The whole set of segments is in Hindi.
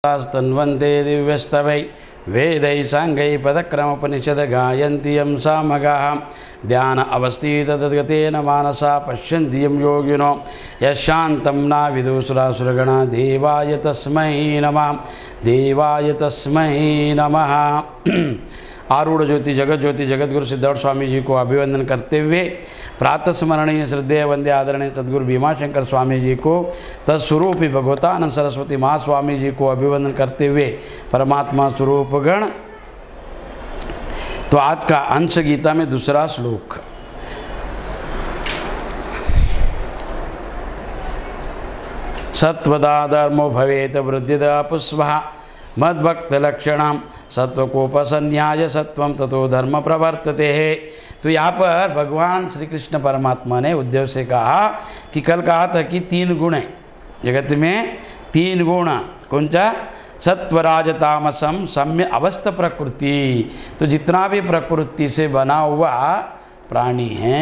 तन्वन्ते दिव्यस्तवै वेदै साङ्गै पदक्रमोपनिषद गायन्ति यं सामगाः ध्यान अवस्थिततद्गतेन मानसा पश्यन्ति यं योगिनो यशान्तं नाविदुसुरासुरगणा देवाय तस्मै नमः देवाय तस्मै नमः। आरूढ़ ज्योति जगत ज्योति जगतगुरु सिद्धार्थ स्वामी जी को अभिवंदन करते हुए प्रातः स्मरणीय श्रद्धेय वंदे आदरणीय सद्गुरु भीमाशंकर स्वामी जी को तत्स्वरूपी भगवतानंद सरस्वती महास्वामी जी को अभिवंदन करते हुए परमात्मा स्वरूप गण। तो आज का अंश गीता में दूसरा श्लोक। सत्वदा धर्मो भवेत वृद्धिदा पुष्पः मद्भक्त लक्षणम सत्वकोपसन्याय सत्वम ततो धर्म प्रवर्तते है। तो यहाँ पर भगवान श्री कृष्ण परमात्मा ने उद्धव से कहा कि कल कहा था कि तीन गुण हैं जगत में, तीन गुण कौन सा? सत्वराज तामसम सम्य अवस्थ प्रकृति। तो जितना भी प्रकृति से बना हुआ प्राणी है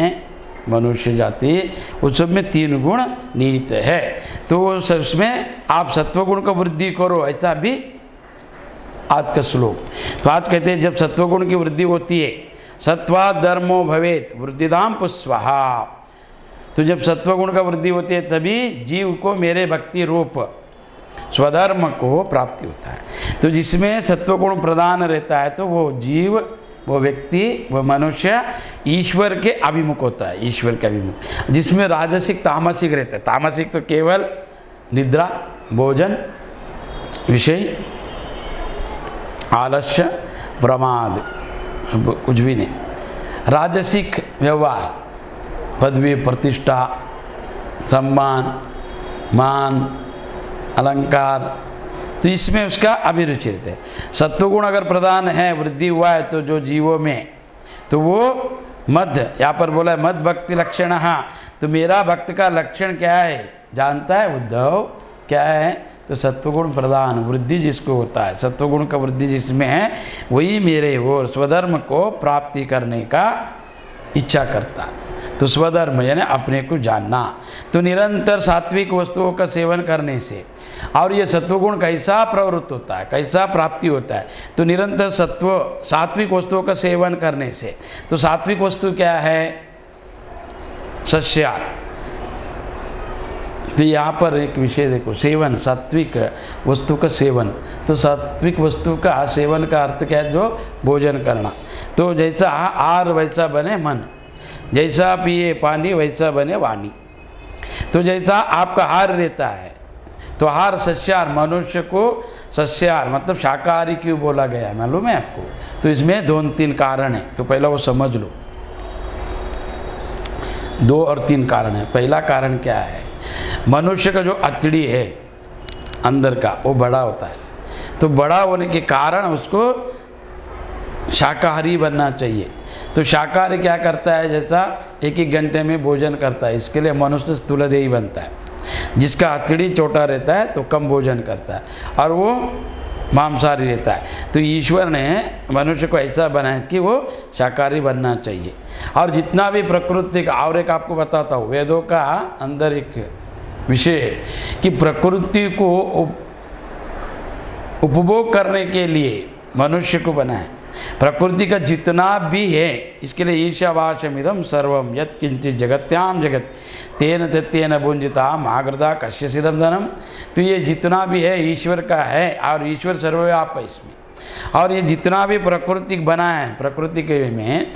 मनुष्य जाति उस सब में तीन गुण निहित है। तो उसमें आप सत्वगुण को वृद्धि करो, ऐसा भी आज का श्लोक। तो आज कहते हैं जब सत्वगुण की वृद्धि होती है सत्वा धर्मो भवेत वृद्धिदाम पुष्पहा। तो जब सत्वगुण का वृद्धि होती है तभी जीव को मेरे भक्ति रूप स्वधर्म को प्राप्ति होता है। तो जिसमें सत्वगुण प्रधान रहता है तो वो जीव, वो व्यक्ति, वो मनुष्य ईश्वर के अभिमुख होता है, ईश्वर के अभिमुख। जिसमें राजसिक तामसिक रहता है, तामसिक तो केवल निद्रा, भोजन, विषय, आलस्य, प्रमाद, कुछ भी नहीं। राजसिक व्यवहार, पदवी, प्रतिष्ठा, सम्मान, मान, अलंकार, तो इसमें उसका अभिरुचि रहता है। सत्वगुण अगर प्रधान है, वृद्धि हुआ है तो जो जीवों में, तो वो मध्य, यहाँ पर बोला है मद भक्ति लक्षण। तो मेरा भक्त का लक्षण क्या है जानता है उद्धव? क्या है? तो सत्वगुण प्रधान वृद्धि जिसको होता है, सत्वगुण का वृद्धि जिसमें है वही मेरे वो स्वधर्म को प्राप्ति करने का इच्छा करता। तो स्वधर्म यानी अपने को जानना। तो निरंतर सात्विक वस्तुओं का सेवन करने से, और ये सत्वगुण कैसा प्रवृत्त होता है, कैसा प्राप्ति होता है? तो निरंतर सात्विक वस्तुओं का सेवन करने से। तो सात्विक वस्तु क्या है? सस्याहार। तो यहाँ पर एक विषय देखो, सेवन, सात्विक वस्तु का सेवन। तो सात्विक वस्तु का सेवन का अर्थ क्या है? जो भोजन करना। तो जैसा आहार वैसा बने मन, जैसा पिए पानी वैसा बने वाणी। तो जैसा आपका आहार रहता है तो आहार सस्याहार, मनुष्य को सस्याहार मतलब शाकाहारी क्यों बोला गया है मालूम है आपको? तो इसमें दो तीन कारण है, तो पहला वो समझ लो। 2 और 3 कारण है। पहला कारण क्या है? मनुष्य का जो अतड़ी है अंदर का वो बड़ा होता है, तो बड़ा होने के कारण उसको शाकाहारी बनना चाहिए। तो शाकाहारी क्या करता है? जैसा 1-1 घंटे में भोजन करता है, इसके लिए मनुष्य स्थूलदेही बनता है। जिसका अतड़ी छोटा रहता है तो कम भोजन करता है और वो मांसाहारी रहता है। तो ईश्वर ने मनुष्य को ऐसा बनाया कि वो शाकाहारी बनना चाहिए। और जितना भी प्रकृति का, और एक आपको बताता हूँ, वेदों का अंदर एक विषय है कि प्रकृति को उपभोग करने के लिए मनुष्य को बनाए। प्रकृति का जितना भी है इसके लिए ईशावासमिदं सर्वम यत् किंचित जगत्याम जगत तेन तत्तेन भुंजिता आगृता कश्यसिदं धनम। तो ये जितना भी है ईश्वर का है और ईश्वर सर्वव्यापक है इसमें। और ये जितना भी प्रकृति बना है, प्रकृति के में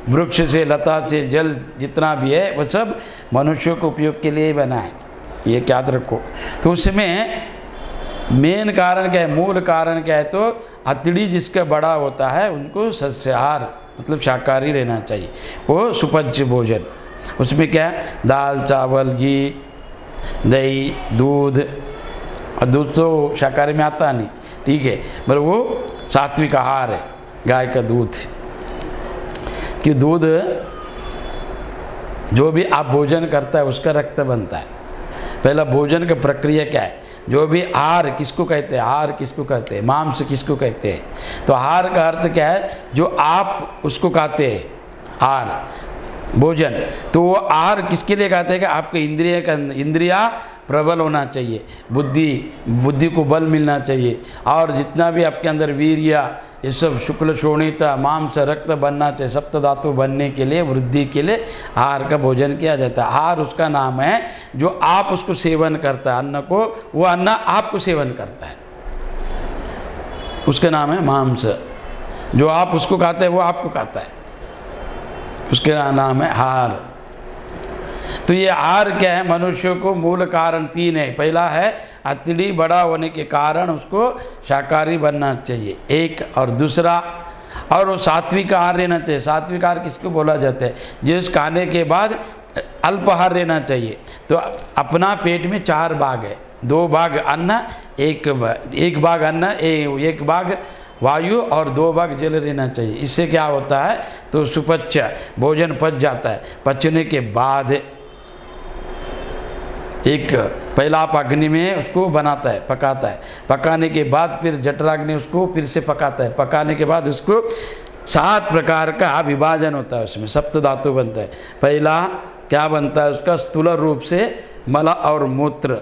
वृक्ष से, लता से, जल जितना भी है वो सब मनुष्यों के उपयोग के लिए ही बना है, ये याद रखो। तो उसमें मेन कारण क्या है, मूल कारण क्या है? तो अतड़ी जिसका बड़ा होता है उनको सस्याहार मतलब शाकाहारी रहना चाहिए, वो सुपच्य भोजन। उसमें क्या है? दाल, चावल, घी, दही, दूध। और दूध तो शाकाहारी में आता नहीं, ठीक है, पर वो सात्विक आहार है, गाय का दूध। कि दूध जो भी आप भोजन करता है उसका रक्त बनता है। पहला भोजन का प्रक्रिया क्या है? जो भी आहार किसको कहते हैं? आहार किसको कहते हैं? मांस किसको कहते हैं? तो आहार का अर्थ क्या है? जो आप उसको कहते हैं आहार, भोजन। तो वो आहार किसके लिए कहते हैं कि आपके इंद्रिया प्रबल होना चाहिए, बुद्धि को बल मिलना चाहिए, और जितना भी आपके अंदर वीर्य, ये सब शुक्ल शोणिता मांस रक्त बनना चाहिए। सप्त धातु बनने के लिए, वृद्धि के लिए आहार का भोजन किया जाता है। आहार उसका नाम है जो आप उसको सेवन करता है, अन्न को, वो अन्न आपको सेवन करता है, उसका नाम है मांस। जो आप उसको खाते हैं वो आपको खाता है, उसके नाम है आहार। तो ये आहार क्या है? मनुष्य को मूल कारण 3 है। पहला है अतिड़ी बड़ा होने के कारण उसको शाकाहारी बनना चाहिए, एक। और दूसरा, और वो सात्विक आहार लेना चाहिए। सात्विक आहार किसको बोला जाता है? जिस खाने के बाद अल्पाहार लेना चाहिए। तो अपना पेट में 4 भाग है, 2 भाग अन्न, एक भाग अन्न, एक भाग वायु और 2 भाग जल रहना चाहिए। इससे क्या होता है? तो सुपच्य भोजन पच जाता है। पचने के बाद एक पहला आप अग्नि में उसको बनाता है, पकाता है, पकाने के बाद फिर जठराग्नि उसको फिर से पकाता है, पकाने के बाद उसको 7 प्रकार का विभाजन होता है, उसमें सप्त धातु बनता है। पहला क्या बनता है उसका? स्थूल रूप से मल और मूत्र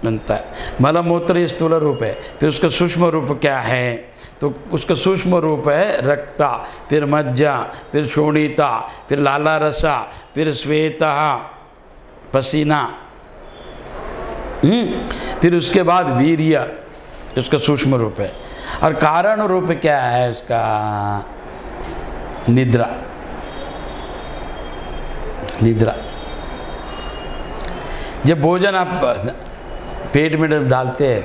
बनता है। मल मूत्र ये स्थूल रूप है। फिर उसका सूक्ष्म रूप क्या है? तो उसका सूक्ष्म रूप है रक्ता, फिर मज्जा, फिर शोणिता, फिर लाला रसा, फिर श्वेता पसीना, फिर उसके बाद वीर्य, उसका सूक्ष्म रूप है। और कारण रूप क्या है उसका? निद्रा। निद्रा जब भोजन आप पेट में डालते हैं,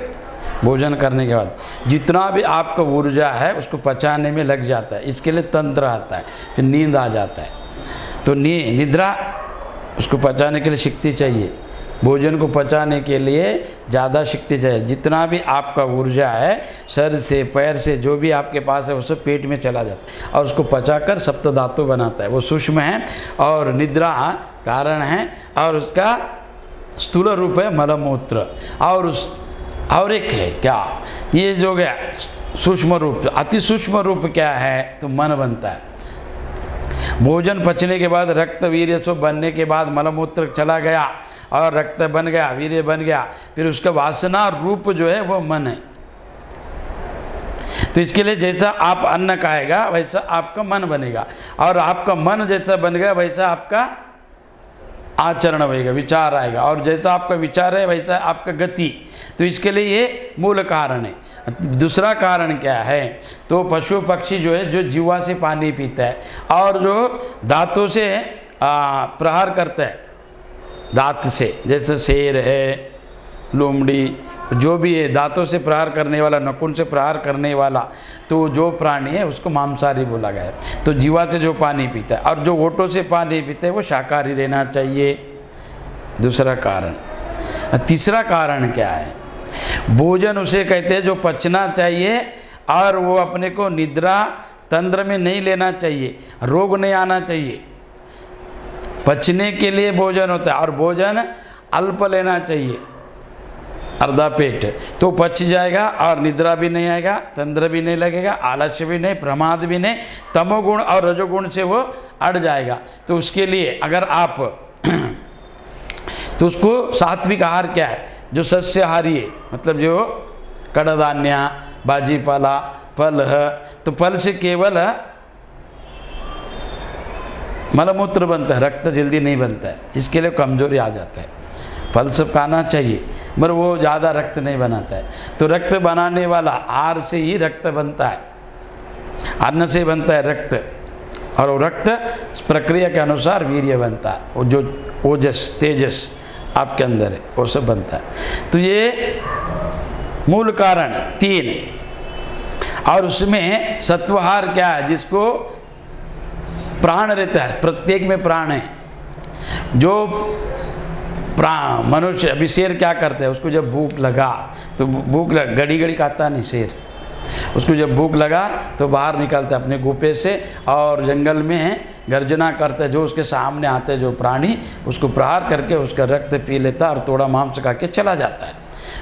भोजन करने के बाद जितना भी आपका ऊर्जा है उसको पचाने में लग जाता है। इसके लिए तंत्र आता है, फिर नींद आ जाता है। तो निद्रा, उसको पचाने के लिए शक्ति चाहिए। भोजन को पचाने के लिए ज़्यादा शक्ति चाहिए। जितना भी आपका ऊर्जा है सर से पैर से जो भी आपके पास है वो सब पेट में चला जाता है और उसको पचाकर सप्त धातु बनाता है। वो सूक्ष्म है और निद्रा कारण है और उसका स्थूल रूप है मलमूत्र। और एक है क्या? ये जो गया सूक्ष्म रूप। अति सूक्ष्म रूप क्या है? तो मन बनता है। भोजन पचने के बाद रक्त वीर्य सब बनने के बाद मलमूत्र चला गया और रक्त बन गया, वीर्य बन गया, फिर उसका वासना रूप जो है वो मन है। तो इसके लिए जैसा आप अन्न खाएगा वैसा आपका मन बनेगा और आपका मन जैसा बन गया वैसा आपका आचरण होगा, विचार आएगा, और जैसा आपका विचार है वैसा आपका गति। तो इसके लिए ये मूल कारण है। दूसरा कारण क्या है? तो पशु पक्षी जो है जो जीवा से पानी पीता है और जो दांतों से प्रहार करता है, दांत से, जैसे शेर है, लोमड़ी, जो भी है दांतों से प्रहार करने वाला, नखून से प्रहार करने वाला, तो जो प्राणी है उसको मांसाहारी बोला गया है। तो जीवा से जो पानी पीता है और जो ओठों से पानी पीता है वो शाकाहारी रहना चाहिए। दूसरा कारण। तीसरा कारण क्या है? भोजन उसे कहते हैं जो पचना चाहिए और वो अपने को निद्रा तंत्र में नहीं लेना चाहिए, रोग नहीं आना चाहिए। पचने के लिए भोजन होता है और भोजन अल्प लेना चाहिए, अर्धा पेट, तो पच जाएगा और निद्रा भी नहीं आएगा, तंद्र भी नहीं लगेगा, आलस्य भी नहीं, प्रमाद भी नहीं, तमोगुण और रजोगुण से वो अड़ जाएगा। तो उसके लिए अगर आप तो उसको सात्विक आहार क्या है? जो सस्याहारी है, मतलब जो कड़धान्य, भाजीपाला, फल है, तो फल से केवल मलमूत्र बनता है, रक्त जल्दी नहीं बनता है, इसके लिए कमजोरी आ जाता है। फल सब खाना चाहिए मगर वो ज़्यादा रक्त नहीं बनाता है। तो रक्त बनाने वाला आहार से ही रक्त बनता है, अन्न से बनता है रक्त, और वो रक्त प्रक्रिया के अनुसार वीर्य बनता है, वो जो ओजस तेजस आपके अंदर है वो सब बनता है। तो ये मूल कारण 3। और उसमें सत्वाहार क्या है? जिसको प्राण रहता है, प्रत्येक में प्राण है। जो मनुष्य, अभी शेर क्या करते हैं? उसको जब भूख लगा तो घड़ी घड़ी खाता नहीं शेर, उसको जब भूख लगा तो बाहर निकलता है अपने गुफे से और जंगल में गर्जना करता है। जो उसके सामने आते हैं जो प्राणी, उसको प्रहार करके उसका रक्त पी लेता और थोड़ा मांस खा के चला जाता है।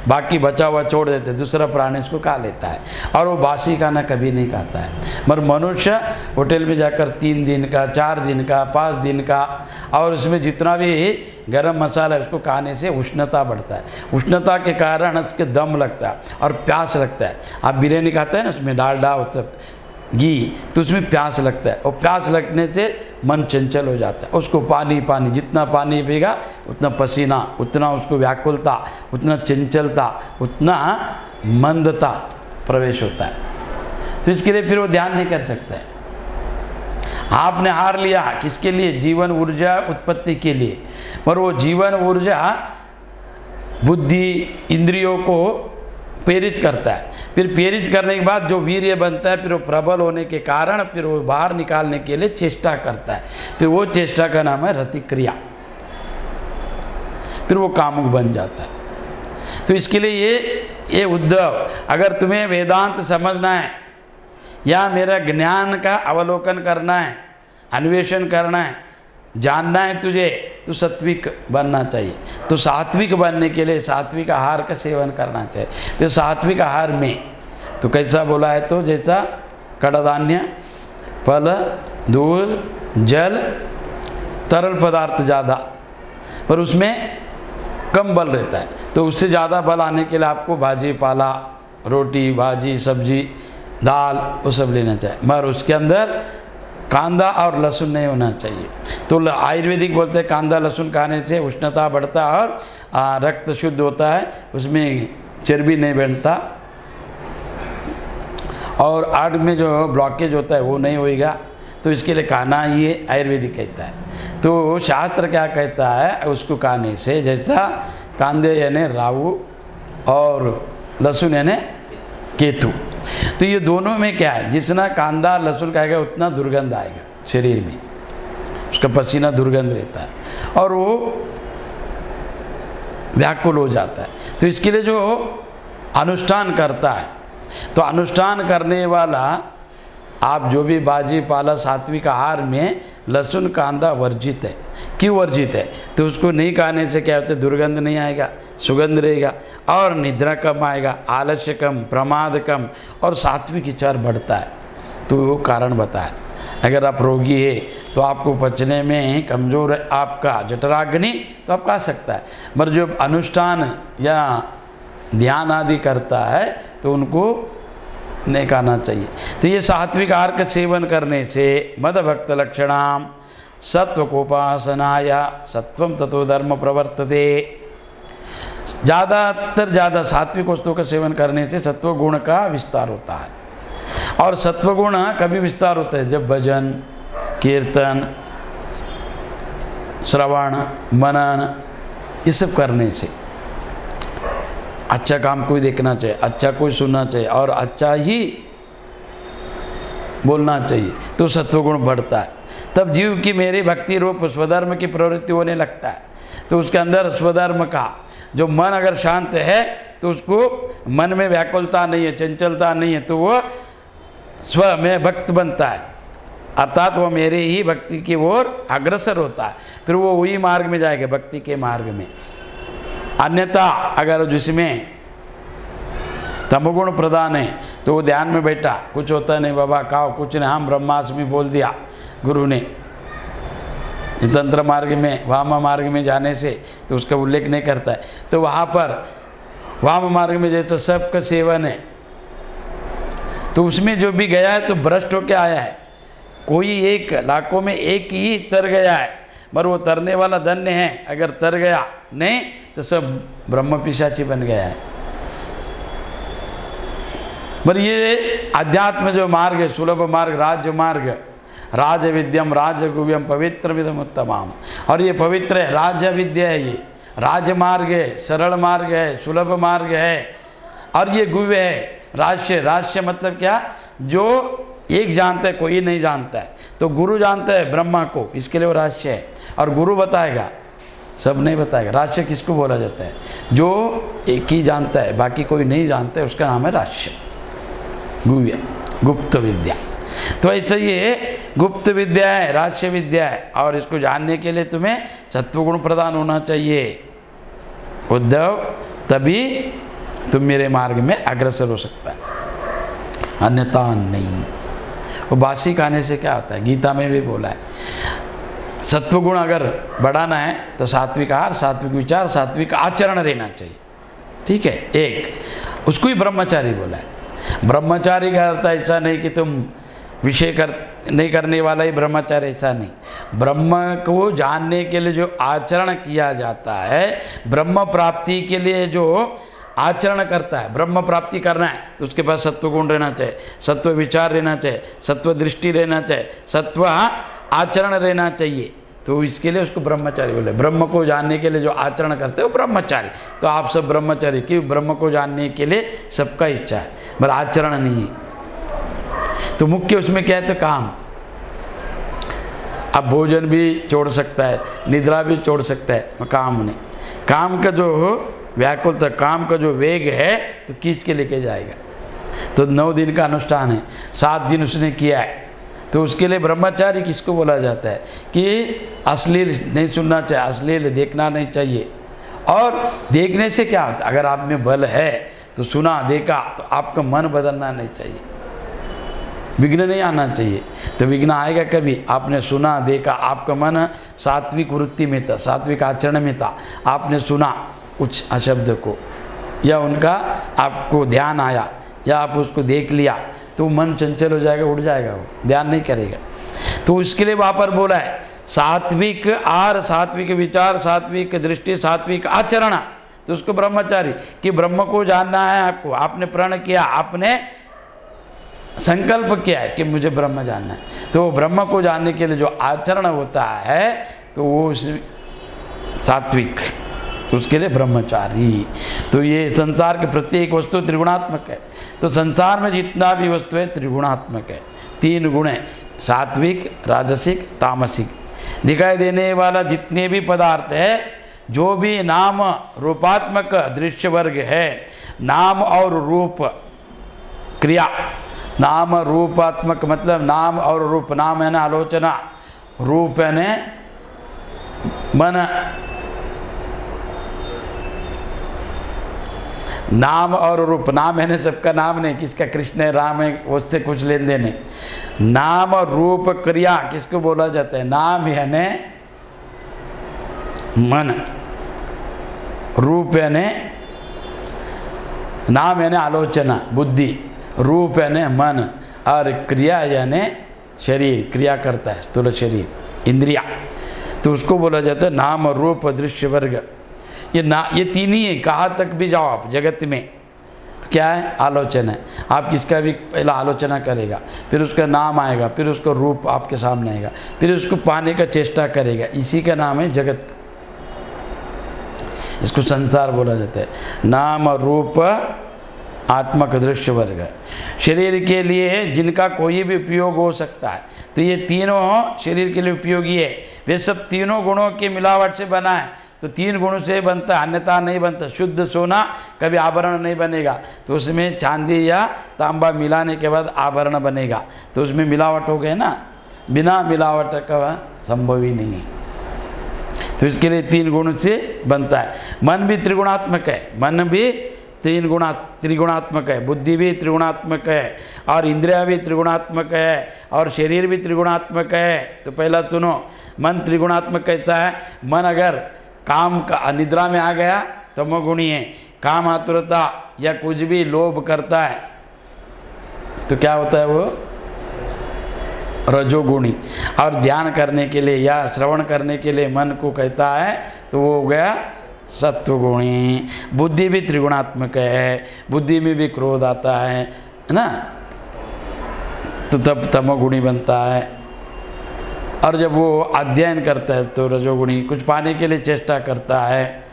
बाकी बचा हुआ छोड़ देते, दूसरा प्राणी इसको खा लेता है और वो बासी खाना कभी नहीं खाता है। मगर मनुष्य होटल में जाकर 3 दिन का, 4 दिन का, 5 दिन का, और उसमें जितना भी गरम मसाला है उसको खाने से उष्णता बढ़ता है। उष्णता के कारण उसके दम लगता है और प्यास लगता है। आप बिरयानी खाते हैं ना, उसमें डालडा और सब घी, तो उसमें प्यास लगता है और प्यास लगने से मन चंचल हो जाता है। उसको पानी पानी, जितना पानी पिएगा उतना पसीना, उतना उसको व्याकुलता, उतना चंचलता, उतना मंदता प्रवेश होता है। तो इसके लिए फिर वो ध्यान नहीं कर सकता है। आपने हार लिया किसके लिए? जीवन ऊर्जा उत्पत्ति के लिए। पर वो जीवन ऊर्जा बुद्धि इंद्रियों को प्रेरित करता है। फिर प्रेरित करने के बाद जो वीर्य बनता है, फिर वो प्रबल होने के कारण फिर वो बाहर निकालने के लिए चेष्टा करता है। फिर वो चेष्टा का नाम है रतिक्रिया। फिर वो कामुक बन जाता है। तो इसके लिए ये उद्धव, अगर तुम्हें वेदांत समझना है या मेरा ज्ञान का अवलोकन करना है, अन्वेषण करना है, जानना है तुझे, तो सात्विक बनना चाहिए। तो सात्विक बनने के लिए सात्विक आहार का सेवन करना चाहिए। तो सात्विक आहार में तो कैसा बोला है? तो जैसा कड़धान्य, फल, दूध, जल, तरल पदार्थ ज़्यादा, पर उसमें कम बल रहता है। तो उससे ज़्यादा बल आने के लिए आपको भाजी पाला, रोटी, भाजी, सब्जी, दाल, वो सब लेना चाहिए। मगर उसके अंदर कांदा और लहसुन नहीं होना चाहिए। तो आयुर्वेदिक बोलते हैं कांदा लहसुन खाने से उष्णता बढ़ता है और रक्त शुद्ध होता है, उसमें चर्बी नहीं बढ़ता और आर्ट में जो ब्लॉकेज होता है वो नहीं होएगा। तो इसके लिए खाना ये आयुर्वेदिक कहता है। तो शास्त्र क्या कहता है? उसको खाने से, जैसा कांदे यानी राहु और लहसुन यानी केतु, तो ये दोनों में क्या है? जितना कांदा लहसुन खाएगा उतना दुर्गंध आएगा शरीर में, उसका पसीना दुर्गंध रहता है और वो व्याकुल हो जाता है। तो इसके लिए जो अनुष्ठान करता है, तो अनुष्ठान करने वाला आप जो भी भाजी पाला सात्विक आहार में लहसुन कांदा वर्जित है। क्यों वर्जित है? तो उसको नहीं खाने से क्या होता है? दुर्गंध नहीं आएगा, सुगंध रहेगा और निद्रा कम आएगा, आलस्य कम, प्रमाद कम और सात्विक विचार बढ़ता है। तो वो कारण बताया। अगर आप रोगी है तो आपको पचने में कमज़ोर है आपका जठराग्नि, तो आप खा सकता है। मगर जो अनुष्ठान या ध्यान आदि करता है तो उनको नहीं खाना चाहिए। तो ये सात्विक आहार का सेवन करने से मदभक्त लक्षणाम सत्वकोपासनाया सत्वम ततो धर्म प्रवर्तते। ज़्यादा सात्विक वस्तुओं का सेवन करने से सत्व गुण का विस्तार होता है। और सत्व गुण कभी विस्तार होता है? जब भजन, कीर्तन, श्रवण, मनन, ये सब करने से। अच्छा काम कोई देखना चाहिए, अच्छा कोई सुनना चाहिए और अच्छा ही बोलना चाहिए, तो सत्वगुण बढ़ता है। तब जीव की मेरी भक्ति रूप स्वधर्म की प्रवृत्ति होने लगता है। तो उसके अंदर स्वधर्म का जो मन अगर शांत है तो उसको मन में व्याकुलता नहीं है, चंचलता नहीं है, तो वो स्व में भक्त बनता है, अर्थात वो मेरे ही भक्ति की ओर अग्रसर होता है। फिर वो वही मार्ग में जाएगा, भक्ति के मार्ग में। अन्यथा अगर जिसमें तमोगुण प्रधान है तो वो ध्यान में बैठा, कुछ होता नहीं बाबा, खाओ कुछ नहीं, हम ब्रह्मास्मि बोल दिया गुरु ने। तंत्र मार्ग में, वाम मार्ग में जाने से तो उसका उल्लेख नहीं करता है। तो वहाँ पर वाम मार्ग में जैसा सबका सेवन है, तो उसमें जो भी गया है तो भ्रष्ट होकर आया है। कोई एक लाखों में एक ही तर गया है, मगर वो तरने वाला धन्य है। अगर तर गया नहीं तो सब ब्रह्म पिशाची बन गया है। पर ये अध्यात्म जो मार्ग है, सुलभ मार्ग, राज्य मार्ग, राज विद्यम राज गुव्यम पवित्र विदम उत्तमाम, और ये पवित्र है, राज्य विद्या है, ये राज मार्ग है, सरल मार्ग है, सुलभ मार्ग है, और ये गुव्य है। राष्ट्र मतलब क्या? जो एक जानता है कोई नहीं जानता है, तो गुरु जानता है ब्रह्मा को, इसके लिए वो राष्ट्र है। और गुरु बताएगा, सब नहीं बताएगा। राष्ट्र किसको बोला जाता है? जो एक ही जानता है, बाकी कोई नहीं जानता है, उसका नाम है राष्ट्र, गुव्य, गुप्त विद्या। तो ऐसा ये गुप्त विद्या है, राष्ट्र विद्या है, और इसको जानने के लिए तुम्हें सत्वगुण प्रदान होना चाहिए। उद्धव तभी तुम मेरे मार्ग में अग्रसर हो सकता है, अन्यथा नहीं। वो बासी खाने से क्या होता है, गीता में भी बोला है, सत्वगुण अगर बढ़ाना है तो सात्विक आहार, सात्विक विचार, सात्विक आचरण रहना चाहिए। ठीक है, एक उसको ही ब्रह्मचारी बोला है। ब्रह्मचारी का अर्थ ऐसा नहीं कि तुम विषय नहीं करने वाला ही ब्रह्मचारी, ऐसा नहीं। ब्रह्म को जानने के लिए जो आचरण किया जाता है, ब्रह्म प्राप्ति के लिए जो आचरण करता है, ब्रह्म प्राप्ति करना है तो उसके पास सत्व गुण रहना चाहिए, सत्व विचार रहना चाहिए, सत्व दृष्टि रहना चाहिए, सत्व आचरण रहना चाहिए। तो इसके लिए उसको ब्रह्मचारी बोले। ब्रह्म को जानने के लिए जो आचरण करते हैं वो ब्रह्मचारी। तो आप सब ब्रह्मचारी, क्यों? ब्रह्म को जानने के लिए सबका इच्छा है, पर आचरण नहीं है। तो मुख्य उसमें क्या है, तो काम। अब भोजन भी छोड़ सकता है, निद्रा भी छोड़ सकता है, काम नहीं। काम का जो व्याकुलता, काम का जो वेग है तो खींच के लेके जाएगा। तो 9 दिन का अनुष्ठान है, 7 दिन उसने किया है, तो उसके लिए ब्रह्मचारी किसको बोला जाता है कि अश्लील नहीं सुनना चाहिए, अश्लील देखना नहीं चाहिए। और देखने से क्या होता है, अगर आप में बल है तो सुना देखा तो आपका मन बदलना नहीं चाहिए, विघ्न नहीं आना चाहिए। तो विघ्न आएगा कभी, आपने सुना देखा, आपका मन सात्विक वृत्ति में था, सात्विक आचरण में था, आपने सुना कुछ अशब्द को या उनका आपको ध्यान आया या आप उसको देख लिया तो मन चंचल हो जाएगा, उड़ जाएगा, वो ध्यान नहीं करेगा। तो इसके लिए वहाँ पर बोला है सात्विक आहार, सात्विक विचार, सात्विक दृष्टि, सात्विक आचरण। तो उसको ब्रह्मचारी कि ब्रह्म को जानना है आपको, आपने प्रण किया, आपने संकल्प किया है कि मुझे ब्रह्म जानना है, तो ब्रह्म को जानने के लिए जो आचरण होता है तो वो सात्विक, तो उसके लिए ब्रह्मचारी। तो ये संसार के प्रत्येक वस्तु त्रिगुणात्मक है। तो संसार में जितना भी वस्तु है त्रिगुणात्मक है, 3 गुण है, सात्विक, राजसिक, तामसिक। दिखाई देने वाला जितने भी पदार्थ है, जो भी नाम रूपात्मक दृश्य वर्ग है, नाम और रूप क्रिया, नाम रूपात्मक मतलब नाम और रूप, नाम है ना आलोचना, रूप है ना मन, नाम और रूप, नाम है ना सबका नाम नहीं, किसका कृष्ण है, राम है, उससे कुछ लेन देन नहीं। नाम और रूप क्रिया किसको बोला जाता है, नाम है ना मन, रूप है ना, नाम है ना आलोचना बुद्धि, रूप है ना मन, और क्रिया यानी शरीर, क्रिया करता है स्थूल शरीर, इंद्रिया। तो उसको बोला जाता है नाम और रूप दृश्य वर्ग। ये 3 ही है, कहाँ तक भी जाओ आप जगत में तो क्या है, आलोचना है। आप किसका भी पहला आलोचना करेगा, फिर उसका नाम आएगा, फिर उसका रूप आपके सामने आएगा, फिर उसको पाने का चेष्टा करेगा, इसी का नाम है जगत। इसको संसार बोला जाता है। नाम और रूप आत्मक दृश्य वर्ग है। शरीर के लिए जिनका कोई भी उपयोग हो सकता है, तो ये तीनों शरीर के लिए उपयोगी है। वे सब तीनों गुणों की मिलावट से बना है, तो 3 गुणों से बनता है, अन्यथा नहीं बनता। शुद्ध सोना कभी आभरण नहीं बनेगा, तो उसमें चांदी या तांबा मिलाने के बाद आभरण बनेगा, तो उसमें मिलावट हो गई ना, बिना मिलावट का संभव ही नहीं है। तो इसके लिए 3 गुण से बनता है। मन भी त्रिगुणात्मक है, मन भी त्रिगुणात्मक है, बुद्धि भी त्रिगुणात्मक है, और इंद्रिया भी त्रिगुणात्मक है, और शरीर भी त्रिगुणात्मक है। तो पहला सुनो, मन त्रिगुणात्मक कैसा है? मन अगर काम का निद्रा में आ गया तमोगुणी है, काम आतुरता या कुछ भी लोभ करता है तो क्या होता है, वो रजोगुणी। और ध्यान करने के लिए या श्रवण करने के लिए मन को कहता है तो वो हो गया सत्वगुणी। बुद्धि भी त्रिगुणात्मक है, बुद्धि में भी क्रोध आता है ना, तो तब तमोगुणी बनता है। और जब वो अध्ययन करता है तो रजोगुणी, कुछ पाने के लिए चेष्टा करता है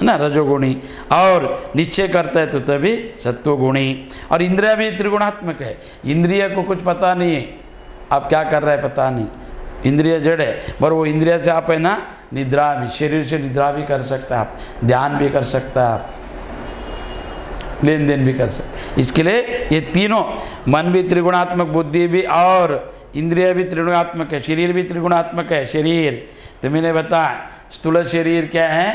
ना रजोगुणी, और निश्चय करता है तो तभी सत्वगुणी। और इंद्रिया भी त्रिगुणात्मक है, इंद्रिय को कुछ पता नहीं है आप क्या कर रहे हैं, पता नहीं, इंद्रिय जड़ है, पर वो इंद्रिय से आप है ना निद्रा भी, शरीर से निद्रा भी कर सकता है आप, ध्यान भी कर सकता है आप, लेन देन भी कर सकते। इसके लिए ये तीनों, मन भी त्रिगुणात्मक, बुद्धि भी और इंद्रिय भी त्रिगुणात्मक है, शरीर भी त्रिगुणात्मक है। शरीर तो मैंने बताया स्थूल शरीर क्या है,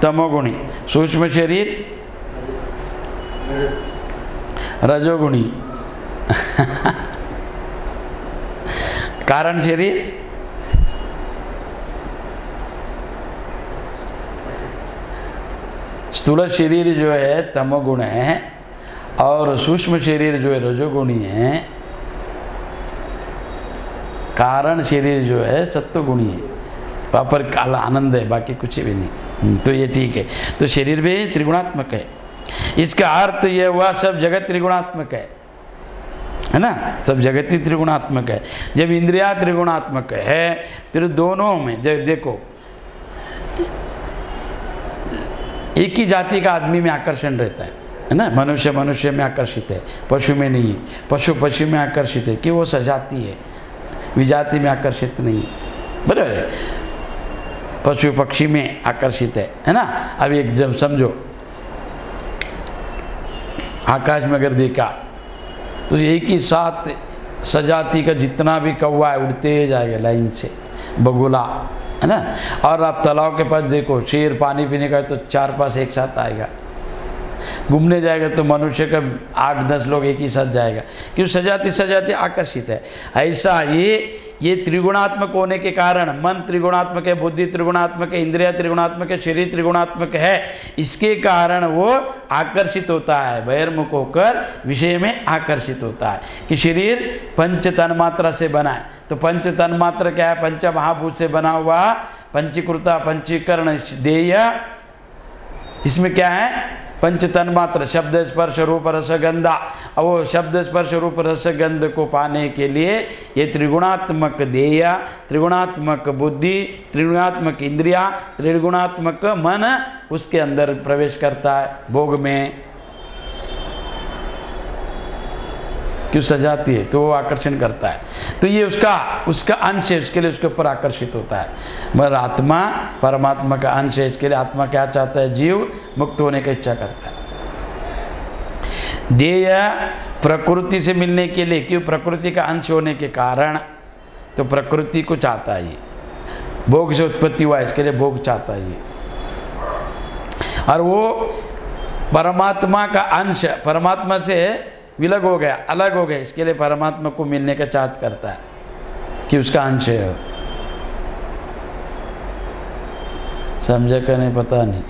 तमोगुणी। सूक्ष्म शरीर रजोगुणी। कारण शरीर स्थूल शरीर जो है तमोगुण है और सूक्ष्म शरीर जो है रजोगुणी है। कारण शरीर जो है सत्वगुणी है। वहाँ पर काला आनंद है, बाकी कुछ भी नहीं। तो ये ठीक है। तो शरीर भी त्रिगुणात्मक है। इसका अर्थ ये हुआ सब जगत त्रिगुणात्मक है ना, सब जगत ही त्रिगुणात्मक है। जब इंद्रिया त्रिगुणात्मक है फिर दोनों में जब देखो एक ही जाति का आदमी में आकर्षण रहता है ना। मनुष्य मनुष्य में आकर्षित है, पशु में नहीं है। पशु पशु में आकर्षित है कि वो सजाति है, विजाति में आकर्षित नहीं है। बराबर है। पशु पक्षी में आकर्षित है ना। अब एक जब समझो आकाश में अगर देखा तो एक ही साथ सजाति का जितना भी कौवा है उड़ते जाएगा लाइन से, बगुला है ना। और आप तालाब के पास देखो, शेर पानी पीने का है तो 4-5 एक साथ आएगा। घूमने जाएगा तो मनुष्य का 8-10 लोग एक ही साथ जाएगा, क्योंकि सजाति सजाति आकर्षित है। ऐसा ये त्रिगुणात्मक होने के कारण मन त्रिगुणात्मक है, बुद्धि त्रिगुणात्मक है, इंद्रिया त्रिगुणात्मक है, शरीर त्रिगुणात्मक है। इसके कारण वो आकर्षित होता है, बहिर्मुख होकर विषय में आकर्षित होता है। कि शरीर पंच तन्मात्रा से बना है। तो पंच तन्मात्रा क्या है? पंच महाभूत से बना हुआ पंचीकृता पंचीकरण देय। इसमें क्या है? पंच तन्मात्र शब्द स्पर्श रूप रस गंधा। और वो शब्द स्पर्श रूप रस गंध को पाने के लिए ये त्रिगुणात्मक देय, त्रिगुणात्मक बुद्धि, त्रिगुणात्मक इंद्रिया, त्रिगुणात्मक मन उसके अंदर प्रवेश करता है भोग में। क्यों सजाती है तो वो आकर्षण करता है। तो ये उसका अंश है, उसके लिए उसके ऊपर आकर्षित होता है। मगर आत्मा परमात्मा का अंश है। इसके लिए आत्मा क्या चाहता है? जीव मुक्त होने की इच्छा करता है। देय प्रकृति से मिलने के लिए, क्यों? प्रकृति का अंश होने के कारण तो प्रकृति को चाहता है। ये भोग से उत्पत्ति हुआ, इसके लिए भोग चाहता है ये। और वो परमात्मा का अंश, परमात्मा से विलग हो गया, अलग हो गया, इसके लिए परमात्मा को मिलने का चाहत करता है कि उसका अंश है। समझा का नहीं पता नहीं,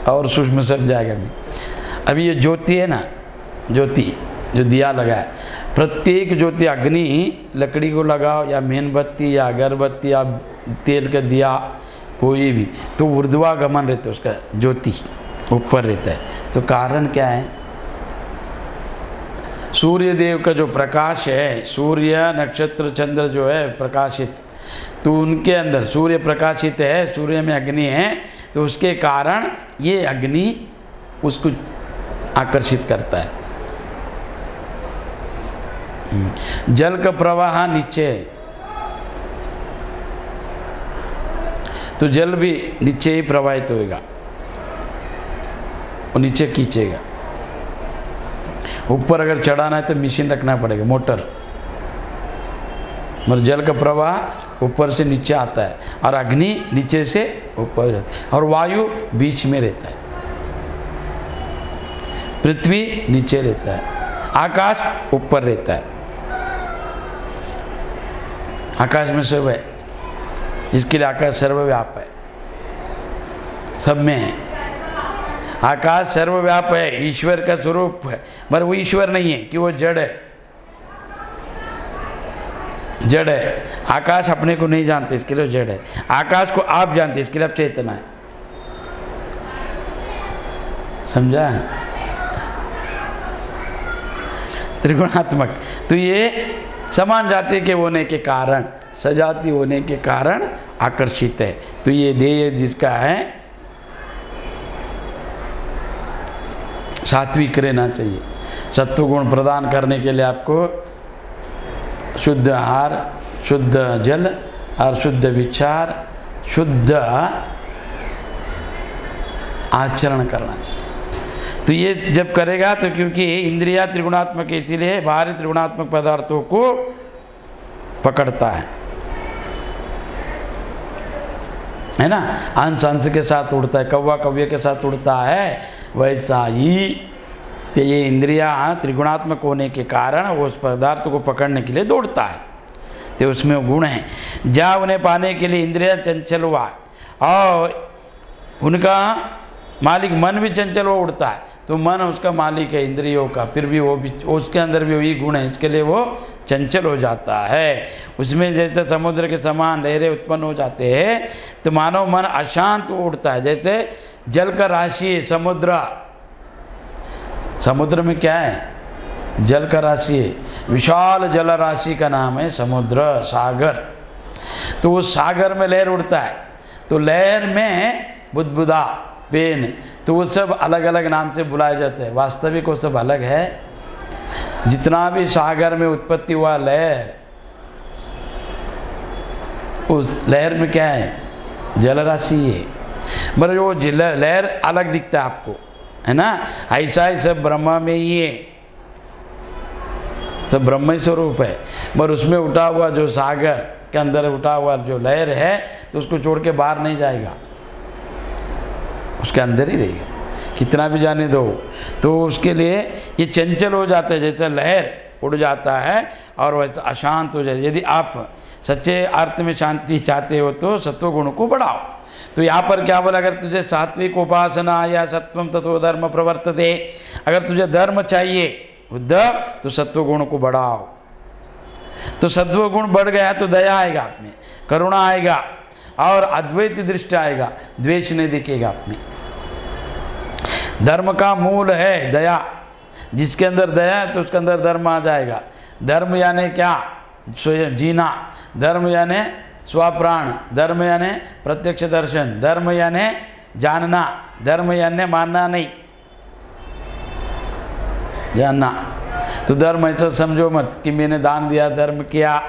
और सूक्ष्म समझाएगा भी। अभी ये ज्योति है ना, ज्योति जो दिया लगा है, प्रत्येक ज्योति अग्नि लकड़ी को लगाओ या मेणबत्ती या अगरबत्ती या तेल का दिया कोई भी, तो ऊर्ध्वागमन रहता है, उसका ज्योति ऊपर रहता है। तो कारण क्या है? सूर्य देव का जो प्रकाश है, सूर्य नक्षत्र चंद्र जो है प्रकाशित, तो उनके अंदर सूर्य प्रकाशित है, सूर्य में अग्नि है, तो उसके कारण ये अग्नि उसको आकर्षित करता है। जल का प्रवाह नीचे है तो जल भी नीचे ही प्रवाहित होएगा, वो नीचे खींचेगा। ऊपर अगर चढ़ाना है तो मशीन रखना पड़ेगा, मोटर। मगर जल का प्रवाह ऊपर से नीचे आता है और अग्नि नीचे से ऊपर जाती है और वायु बीच में रहता है, पृथ्वी नीचे रहता है, आकाश ऊपर रहता है। आकाश में सब है, इसके लिए आकाश सर्वव्याप है, सब में है। आकाश सर्वव्याप है, ईश्वर का स्वरूप है, मगर वो ईश्वर नहीं है कि वो जड़ है, जड़ है। आकाश अपने को नहीं जानते, इसके लिए जड़ है। आकाश को आप जानते, इसके लिए आप चेतना है। समझा? त्रिगुणात्मक। तो ये समान जाति के होने के कारण, सजाति होने के कारण आकर्षित है। तो ये देह जिसका है सात्विक रहना चाहिए। सत्व गुण प्रदान करने के लिए आपको शुद्ध आहार, शुद्ध जल और शुद्ध विचार, शुद्ध आचरण करना चाहिए। तो ये जब करेगा तो, क्योंकि इंद्रिया त्रिगुणात्मक इसीलिए बाहरी त्रिगुणात्मक पदार्थों को पकड़ता है। है ना, हंस हंस के साथ उड़ता है, कौवा कौवे के साथ उड़ता है, वैसा ही तो ये इंद्रियां त्रिगुणात्मक होने के कारण वो उस पदार्थ को पकड़ने के लिए दौड़ता है, तो उसमें वो गुण है। जहाँ उन्हें पाने के लिए इंद्रियां चंचल हुआ और उनका मालिक मन भी चंचल हो उड़ता है, तो मन उसका मालिक है इंद्रियों का, फिर भी वो भी उसके अंदर भी वही गुण है, इसके लिए वो चंचल हो जाता है। उसमें जैसे समुद्र के समान लहरें उत्पन्न हो जाते हैं, तो मानव मन अशांत उड़ता है। जैसे जल का राशि समुद्र, समुद्र में क्या है, जल का राशि है, विशाल जल राशि का नाम है समुद्र, सागर। तो उस सागर में लहर उड़ता है, तो लहर में बुदबुदा पेन, तो वो सब अलग अलग नाम से बुलाए जाते हैं, वास्तविक वो सब अलग है। जितना भी सागर में उत्पत्ति हुआ लहर, उस लहर में क्या है, जल राशि है, मगर वो लहर अलग दिखता है आपको, है ना। ऐसा ही सब ब्रह्मा में ही है, सब ब्रह्म स्वरूप है, मगर उसमें उठा हुआ जो सागर के अंदर उठा हुआ जो लहर है, तो उसको छोड़ के बाहर नहीं जाएगा, उसके अंदर ही रहेगा, कितना भी जाने दो। तो उसके लिए ये चंचल हो जाता है, जैसे लहर उड़ जाता है और वैसा अशांत हो जाए। यदि आप सच्चे अर्थ में शांति चाहते हो तो सत्व गुण को बढ़ाओ। तो यहाँ पर क्या बोला, अगर तुझे सात्विक उपासना या सत्वम तत्व धर्म प्रवर्तते, अगर तुझे धर्म चाहिए उद्धव तो सत्व गुण को बढ़ाओ। तो सत्व गुण बढ़ गया तो दया आएगा आप में, करुणा आएगा और अद्वैत दृष्टि आएगा, द्वेष नहीं दिखेगा आप में। धर्म का मूल है दया, जिसके अंदर दया है तो उसके अंदर धर्म आ जाएगा। धर्म यानी क्या, स्वयं जीना, धर्म यानी स्वप्राण, धर्म यानी प्रत्यक्ष दर्शन, धर्म यानी जानना, धर्म यानी मानना नहीं, जानना। तो धर्म ऐसा समझो मत कि मैंने दान दिया धर्म किया,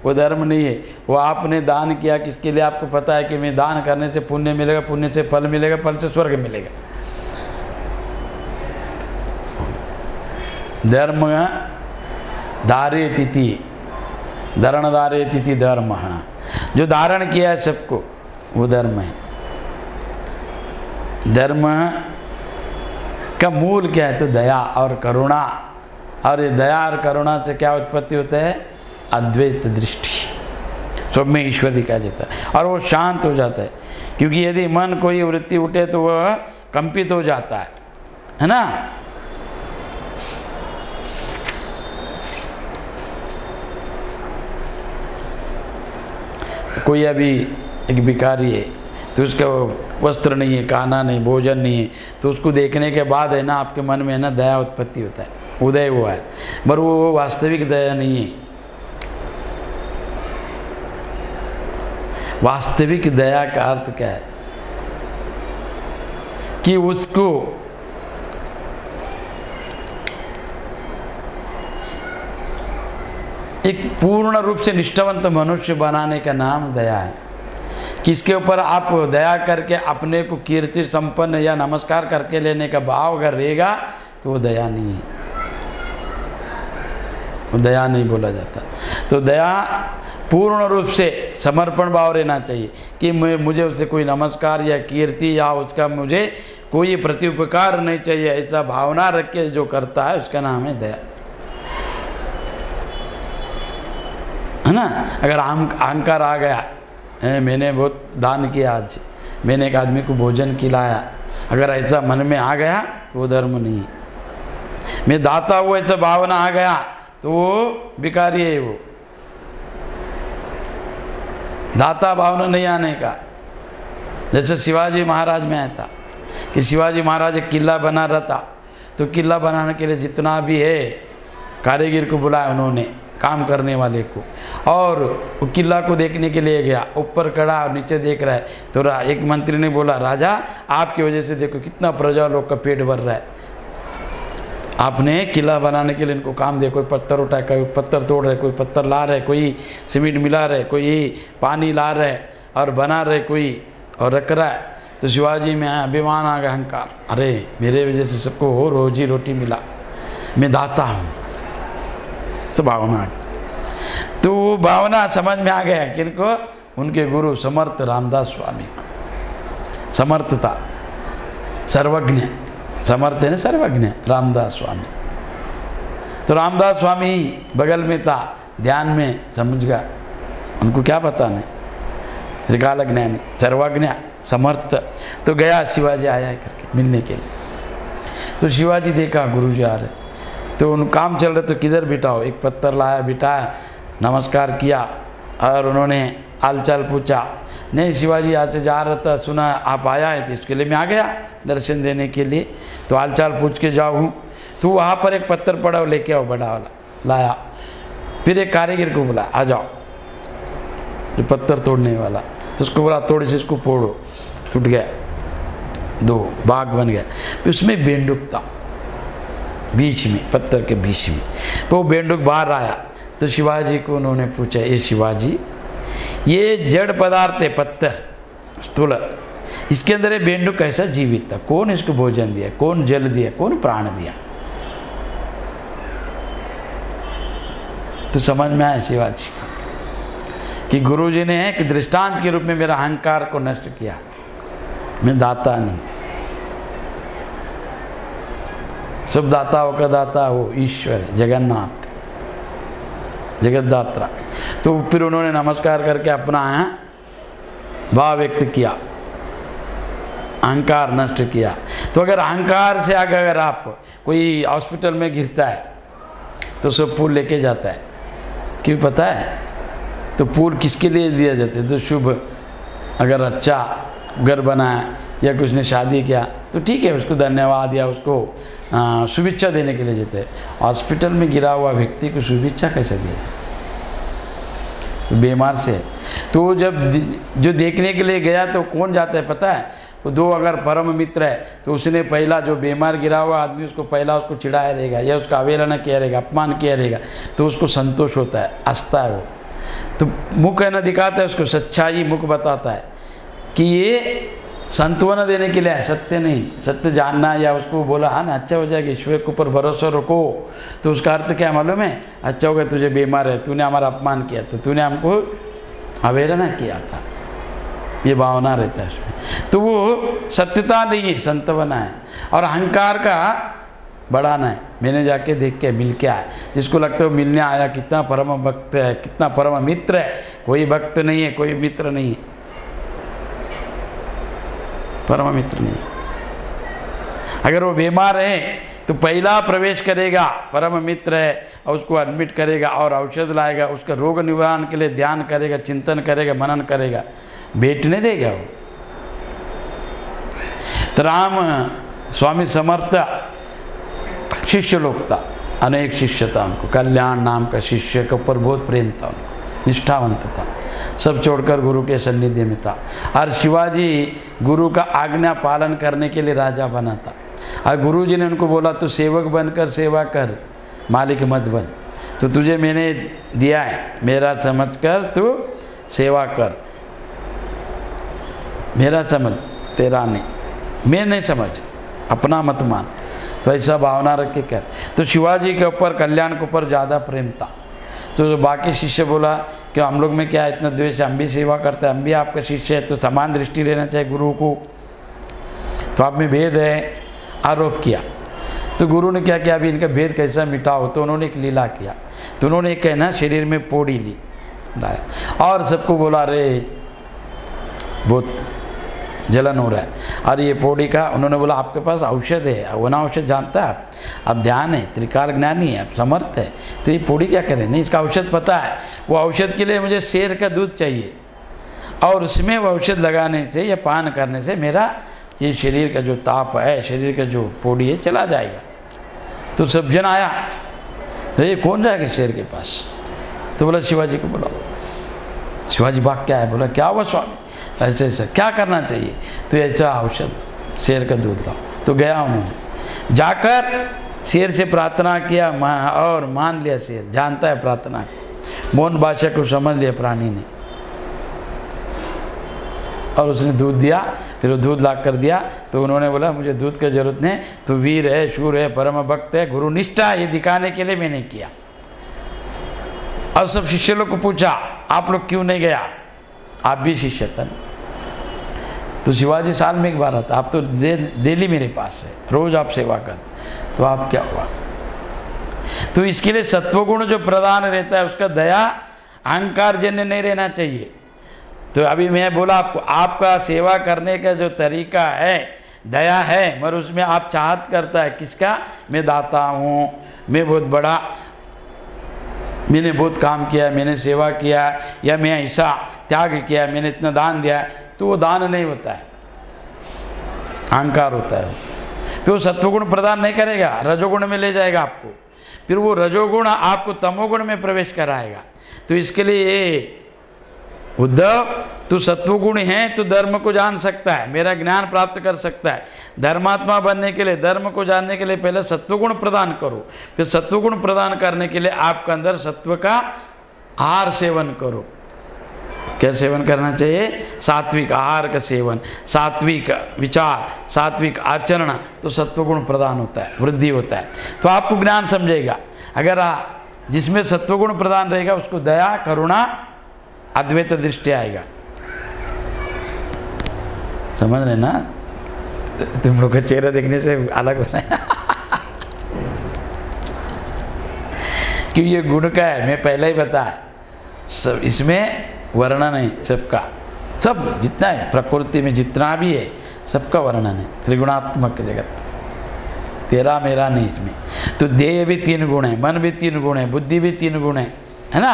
वो धर्म नहीं है। वो आपने दान किया किसके लिए, आपको पता है कि मैं दान करने से पुण्य मिलेगा, पुण्य से फल मिलेगा, फल से स्वर्ग मिलेगा। धर्म धारे तिथि, धरण धारे तिथि धर्म, जो धारण किया है सबको वो धर्म है। धर्म का मूल क्या है, तो दया और करुणा, और ये दया और करुणा से क्या उत्पत्ति होता है, अद्वैत दृष्टि, सब में ईश्वर दिखाई देता है और वो शांत हो जाता है। क्योंकि यदि मन कोई वृत्ति उठे तो वह कंपित हो जाता है ना। कोई अभी एक भिखारी है, तो उसका वस्त्र नहीं है, खाना नहीं, भोजन नहीं है, तो उसको देखने के बाद है ना आपके मन में है ना दया उत्पत्ति होता है, उदय हुआ है, पर वो वास्तविक दया नहीं है। वास्तविक दया का अर्थ क्या है कि उसको एक पूर्ण रूप से निष्ठावंत मनुष्य बनाने का नाम दया है। किसके ऊपर आप दया करके अपने को कीर्ति संपन्न या नमस्कार करके लेने का भाव अगर रहेगा तो वो दया नहीं है, वो दया नहीं बोला जाता। तो दया पूर्ण रूप से समर्पण भाव रहना चाहिए कि मुझे उससे कोई नमस्कार या कीर्ति या उसका मुझे कोई प्रत्युपकार नहीं चाहिए, ऐसा भावना रख के जो करता है उसका नाम है दया, है ना। अगर अहंकार आ गया, मैंने बहुत दान किया, आज मैंने एक आदमी को भोजन खिलाया, अगर ऐसा मन में आ गया तो वो धर्म नहीं है। मैं दाता हूँ ऐसा भावना आ गया तो वो भिखारी है, वो दाता भावना नहीं आने का। जैसे शिवाजी महाराज में आया था कि शिवाजी महाराज एक किला बना रहा था, तो किला बनाने के लिए जितना भी है कारीगर को बुलाया उन्होंने, काम करने वाले को, और वो किला को देखने के लिए गया, ऊपर खड़ा और नीचे देख रहा है। तो एक मंत्री ने बोला, राजा आपकी वजह से देखो कितना प्रजा लोग का पेट भर रहा है, आपने किला बनाने के लिए इनको काम दिया, कोई पत्थर उठाए, कोई पत्थर तोड़ रहे, कोई पत्थर ला रहे, कोई सीमेंट मिला रहे, कोई पानी ला रहे और बना रहे कोई और रख रहा है। तो शिवाजी में अभिमान आ गया, अहंकार, अरे मेरे वजह से सबको हो रोजी रोटी मिला, मैं दाता हूँ, तो भावना आ गई। तो वो भावना समझ में आ गया किनको, उनके गुरु समर्थ रामदास स्वामी को। समर्थ था, सर्वज्ञ, समर्थ है ना सर्वज्ञ, रामदास स्वामी। तो रामदास स्वामी बगल में था, ध्यान में समझ गया, उनको क्या पता नहीं, त्रिकाल ज्ञानी, सर्वज्ञ, समर्थ। तो गया, शिवाजी आया है करके मिलने के लिए। तो शिवाजी देखा गुरुजी आ रहे, तो उन काम चल रहे, तो किधर बिठाओ, एक पत्थर लाया, बिठाया, नमस्कार किया और उन्होंने हालचाल पूछा। नहीं, शिवाजी यहाँ से जा रहा था, सुना आप आया है, तो इसके लिए मैं आ गया दर्शन देने के लिए, तो हालचाल पूछ के जाऊँ। तो वहाँ पर एक पत्थर पड़ा, वो लेके आओ, बड़ा वाला लाया। फिर एक कारीगर को बोला, आ जाओ, जो पत्थर तोड़ने वाला, तो उसको बोला थोड़ी सी इसको फोड़ो, टूट गया, दो बाग बन गया। फिर उसमें बेंडुक था बीच में, पत्थर के बीच में, तो वो बेंडुक बाहर आया। तो शिवाजी को उन्होंने पूछा, ये शिवाजी, ये जड़ पदार्थ है, पत्थर स्थूल, इसके अंदर ये बेंडुक कैसा जीवित था, कौन इसको भोजन दिया, कौन जल दिया, कौन प्राण दिया? तो समझ में आया शिवाजी को कि गुरुजी ने एक दृष्टांत के रूप में मेरा अहंकार को नष्ट किया। मैं दाता नहीं, सब दाताओं का दाता हो ईश्वर जगन्नाथ, जगतदात्रा। तो फिर उन्होंने नमस्कार करके अपना भाव व्यक्त किया, अहंकार नष्ट किया। तो अगर अहंकार से आगे अगर आप कोई हॉस्पिटल में गिरता है तो सब फूल लेके जाता है, क्यों पता है? तो फूल किसके लिए दिया जाता है? तो शुभ, अगर अच्छा घर बनाया या कुछ ने शादी किया तो ठीक है, उसको धन्यवाद या उसको शुभेच्छा देने के लिए देते हैं। हॉस्पिटल में गिरा हुआ व्यक्ति को शुभेच्छा कैसे दिया जाए? तो बीमार से, तो जब जो देखने के लिए गया तो कौन जाता है पता है? वो दो अगर परम मित्र है तो उसने पहला, जो बीमार गिरा हुआ आदमी, उसको पहला उसको चिढ़ाया रहेगा या उसका अवहेलना किया रहेगा, अपमान किया रहेगा, तो उसको संतोष होता है, हंसता है वो। तो मुख है ना दिखाता है उसको, सच्चाई मुख बताता है कि ये सांत्वना देने के लिए है, सत्य नहीं, सत्य जानना। या उसको बोला हाँ ना, अच्छा हो जाएगा, ईश्वर के ऊपर भरोसा रखो, तो उसका अर्थ क्या मालूम है? अच्छा हो गया, तुझे बीमार है, तूने हमारा अपमान किया था, तूने हमको अवहेलना किया था, ये भावना रहता है उसमें। तो वो सत्यता नहीं है, संतवना है। और अहंकार का बढ़ाना है, मैंने जाके देख के मिल के आया, जिसको लगता है वो मिलने आया, कितना परम भक्त है, कितना परम मित्र है। कोई भक्त नहीं है, कोई मित्र नहीं है, परम मित्र नहीं है। अगर वो बीमार है तो पहला प्रवेश करेगा, परम मित्र है, और उसको एडमिट करेगा और औषध लाएगा, उसका रोग निवारण के लिए ध्यान करेगा, चिंतन करेगा, मनन करेगा, बैठने देगा वो। तो राम स्वामी समर्थ शिष्य लोग था, अनेक शिष्य था उनको, कल्याण नाम का शिष्य के ऊपर बहुत प्रेम था उनको, निष्ठावंत था, सब छोड़कर गुरु के सानिध्य में था। और शिवाजी गुरु का आज्ञा पालन करने के लिए राजा बना था। और गुरु जी ने उनको बोला, तू सेवक बनकर सेवा कर, मालिक मत बन। तो तुझे मैंने दिया है, मेरा समझकर तू सेवा कर, मेरा समझ, तेरा नहीं, मैं नहीं समझ, अपना मत मान। तो ऐसा भावना रख के कर। तो शिवाजी के ऊपर, कल्याण के ऊपर ज़्यादा प्रेम था। तो बाकी शिष्य बोला कि हम लोग में क्या इतना द्वेष, हम भी सेवा करते हैं, हम भी आपका शिष्य है, तो समान दृष्टि रहना चाहिए गुरु को, तो आप में भेद है, आरोप किया। तो गुरु ने क्या किया, अभी इनका भेद कैसा मिटाओ? तो उन्होंने एक लीला किया। तो उन्होंने एक कहना शरीर में पौड़ी ली लाया और सबको बोला, रे बहुत जलन हो रहा है, और ये पौड़ी का, उन्होंने बोला आपके पास औषध है, वो ना औषध जानता है आप ध्यान है, त्रिकाल ज्ञानी है, आप समर्थ है, तो ये पौड़ी क्या करें? नहीं, इसका औषध पता है, वो औषध के लिए मुझे शेर का दूध चाहिए, और उसमें वो औषध लगाने से या पान करने से मेरा ये शरीर का जो ताप है, शरीर का जो पौड़ी है, चला जाएगा। तो सब जन आया, तो ये कौन जाएगा शेर के पास? तो बोला शिवाजी को बुलाओ। शिवाजी बाग क्या है? बोला क्या हुआ स्वामी, ऐसे ऐसा क्या करना चाहिए? तो ऐसा औषध, शेर का दूध दो। तो गया उन्होंने, जाकर शेर से प्रार्थना किया और मान लिया, शेर जानता है प्रार्थना, मौन भाषा को समझ लिया प्राणी ने, और उसने दूध दिया। फिर वो दूध ला कर दिया। तो उन्होंने बोला मुझे दूध की जरूरत नहीं, तो वीर है, शूर है, परम भक्त है, गुरु निष्ठा, ये दिखाने के लिए मैंने किया। और सब शिष्य लोग को पूछा आप लोग क्यों नहीं गया? आप भी शिष्य थे। तो शिवाजी साल में एक बार आता, आप तो डेली मेरे पास है, रोज आप सेवा करते, तो आप क्या हुआ? तो इसके लिए सत्वगुण जो प्रधान रहता है उसका दया अहंकार जन्य नहीं रहना चाहिए। तो अभी मैं बोला आपको, आपका सेवा करने का जो तरीका है दया है, मगर उसमें आप चाहत करता है किसका? मैं दाता हूँ, मैं बहुत बड़ा, मैंने बहुत काम किया, मैंने सेवा किया, या मैं ऐसा त्याग किया, मैंने इतना दान दिया, तो वो दान नहीं होता है, अहंकार होता है। फिर वो सत्वगुण प्रदान नहीं करेगा, रजोगुण में ले जाएगा आपको, फिर वो रजोगुण आपको तमोगुण में प्रवेश कराएगा। तो इसके लिए उद्धव, तू सत्वगुण है तो धर्म को जान सकता है, मेरा ज्ञान प्राप्त कर सकता है। धर्मात्मा बनने के लिए, धर्म को जानने के लिए पहले सत्वगुण प्रदान करो, फिर सत्वगुण प्रदान करने के लिए आपके अंदर सत्व का आहार सेवन करो। क्या सेवन करना चाहिए? सात्विक आहार का सेवन, सात्विक विचार, सात्विक आचरण, तो सत्वगुण प्रदान होता है, वृद्धि होता है, तो आपको ज्ञान समझेगा। अगर जिसमें सत्वगुण प्रदान रहेगा उसको दया करुणा अद्वैत दृष्टि आएगा। समझ रहे ना? तुम लोग का चेहरा देखने से अलग हो रहा है क्यों? ये गुण का है, मैं पहले ही बताया, सब इसमें वर्णन है सबका, सब जितना है प्रकृति में जितना भी है सबका वर्णन है, त्रिगुणात्मक जगत, तेरा मेरा नहीं इसमें। तो देह भी 3 गुण है, मन भी 3 गुण है, बुद्धि भी 3 गुण है ना,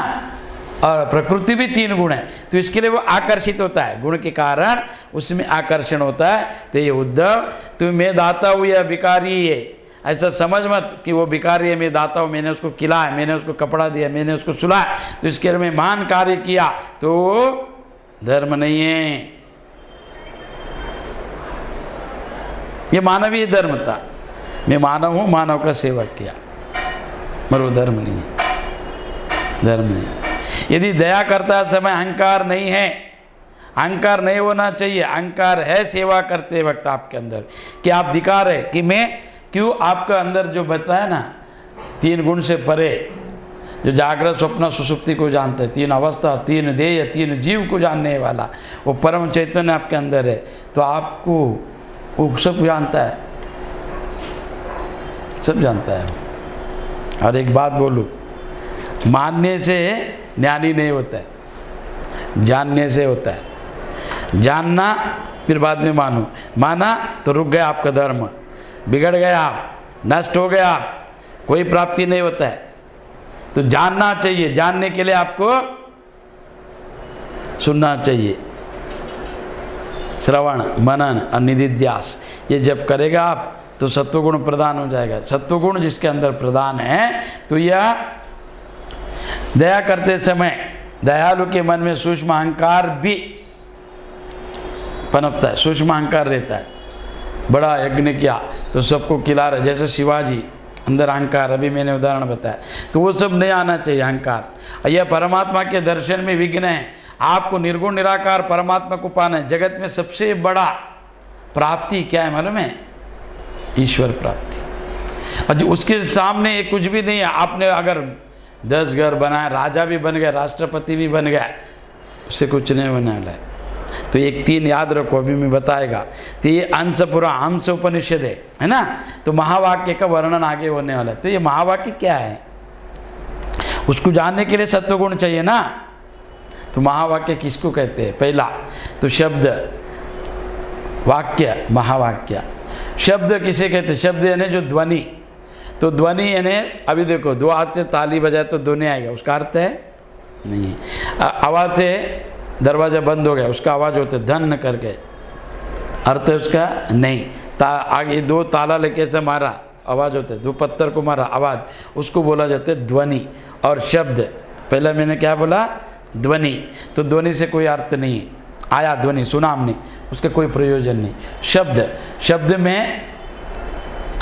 और प्रकृति भी 3 गुण है। तो इसके लिए वो आकर्षित होता है, गुण के कारण उसमें आकर्षण होता है। तो ये उद्धव, तुम मैं दाता हूँ या भिखारी है, ऐसा समझ मत कि वो भिखारी है, मैं दाता हूँ, मैंने उसको खिलाया, मैंने उसको कपड़ा दिया, मैंने उसको सुलाया, तो इसके लिए मैं महान कार्य किया, तो धर्म नहीं है, ये मानवीय धर्म था। मैं मानव हूँ, मानव का सेवा किया, मगर वो धर्म नहीं है, धर्म नहीं। यदि दया करता समय अहंकार नहीं है, अहंकार नहीं होना चाहिए, अहंकार है सेवा करते वक्त आपके अंदर कि आप दिखा रहे कि मैं, क्यों? आपका अंदर जो बताया ना 3 गुण से परे, जो जागृत स्वप्न सुसुप्ति को जानते हैं, 3 अवस्था, 3 देह, 3 जीव को जानने वाला वो परम चैतन्य आपके अंदर है, तो आपको वो सब जानता है, सब जानता है। और एक बात बोलूँ, मानने से ज्ञानी नहीं होता है, जानने से होता है। जानना फिर बाद में मानो, माना तो रुक गया आपका धर्म, बिगड़ गया आप, नष्ट हो गया आप, कोई प्राप्ति नहीं होता है। तो जानना चाहिए, जानने के लिए आपको सुनना चाहिए, श्रवण मनन और निधिध्यास, ये जब करेगा आप तो सत्वगुण प्रदान हो जाएगा। सत्वगुण जिसके अंदर प्रदान है, तो यह दया करते समय दयालु के मन में सूक्ष्म अहंकार भी पनपता है, सूक्ष्म अहंकार रहता है। बड़ा यज्ञ किया तो सबको खिला रहे, जैसे शिवाजी, अंदर अहंकार, अभी मैंने उदाहरण बताया, तो वो सब नहीं आना चाहिए अहंकार। यह परमात्मा के दर्शन में विघ्न है। आपको निर्गुण निराकार परमात्मा को पाना है। जगत में सबसे बड़ा प्राप्ति क्या है मालूम है? ईश्वर प्राप्ति। और जो उसके सामने कुछ भी नहीं है। आपने अगर 10 घर बनाया, राजा भी बन गया, राष्ट्रपति भी बन गया, उससे कुछ नहीं होने वाला है। तो एक 3 याद रखो, अभी मैं बताएगा। तो ये अंश पूरा हंस उपनिषद है ना, तो महावाक्य का वर्णन आगे होने वाला है। तो ये महावाक्य क्या है, उसको जानने के लिए सत्वगुण चाहिए ना। तो महावाक्य किसको कहते हैं? पहला तो शब्द, वाक्य, महावाक्य। शब्द किसे कहते हैं? शब्द यानी जो ध्वनि। तो ध्वनि यानी अभी देखो, 2 हाथ से ताली बजाए तो ध्वनि आएगा, उसका अर्थ है नहीं। आवाज़ से दरवाज़ा बंद हो गया, उसका आवाज़ होता है धन करके, अर्थ है उसका नहीं। आगे 2 ताला लेके से मारा, आवाज़ होता है। 2 पत्थर को मारा, आवाज़, उसको बोला जाता है ध्वनि। और शब्द, पहला मैंने क्या बोला? ध्वनि। तो ध्वनि से कोई अर्थ नहीं आया, ध्वनि सुना हमने, उसका कोई प्रयोजन नहीं। शब्द, शब्द में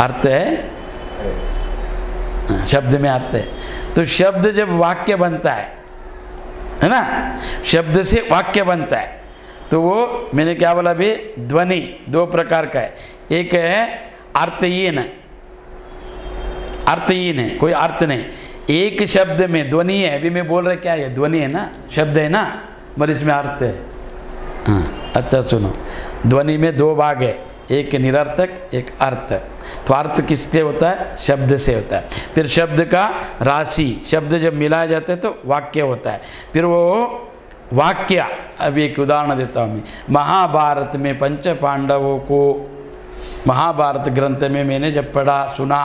अर्थ है, शब्द में अर्थ है। तो शब्द जब वाक्य बनता है ना, शब्द से वाक्य बनता है, तो वो मैंने क्या बोला अभी? ध्वनि 2 प्रकार का है। एक है अर्थहीन, अर्थहीन है, कोई अर्थ नहीं। एक शब्द में ध्वनि है, अभी मैं बोल रहा क्या है? ध्वनि है ना, शब्द है ना, मगर इसमें अर्थ है। हाँ अच्छा सुनो, ध्वनि में दो भाग है, एक निरर्थक एक अर्थ। तो अर्थ किससे होता है? शब्द से होता है। फिर शब्द का राशि, शब्द जब मिलाए जाते हैं तो वाक्य होता है। फिर वो वाक्य, अभी एक उदाहरण देता हूँ मैं। महाभारत में पंच पांडवों को, महाभारत ग्रंथ में मैंने जब पढ़ा सुना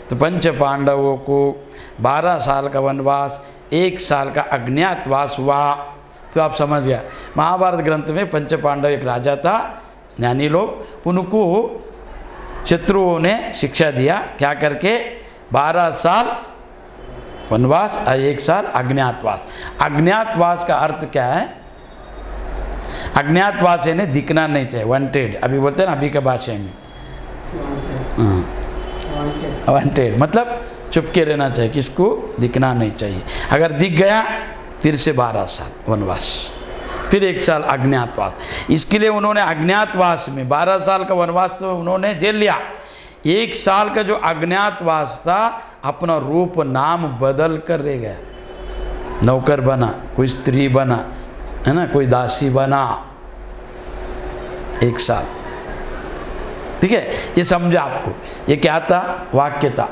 तो पंच पांडवों को 12 साल का वनवास, 1 साल का अज्ञातवास हुआ। तो आप समझ गया, महाभारत ग्रंथ में पंच पांडव एक राजा था, ज्ञानी लोग, उनको शत्रुओं ने शिक्षा दिया, क्या करके? 12 साल वनवास और 1 साल अज्ञातवास। अज्ञातवास का अर्थ क्या है? अज्ञातवास यानी दिखना नहीं चाहिए, वांटेड। अभी बोलते हैं ना अभी के भाषा में, वांटेड मतलब चुपके रहना चाहिए, किसको दिखना नहीं चाहिए। अगर दिख गया फिर से 12 साल वनवास, फिर 1 साल अज्ञातवास। इसके लिए उन्होंने अज्ञातवास में 12 साल का वनवास तो उन्होंने झेल लिया, 1 साल का जो अज्ञातवास था अपना रूप नाम बदल कर रह गया। नौकर बना, कोई स्त्री बना, है ना, कोई दासी बना, 1 साल। ठीक है, ये समझा आपको। ये क्या था? वाक्य था।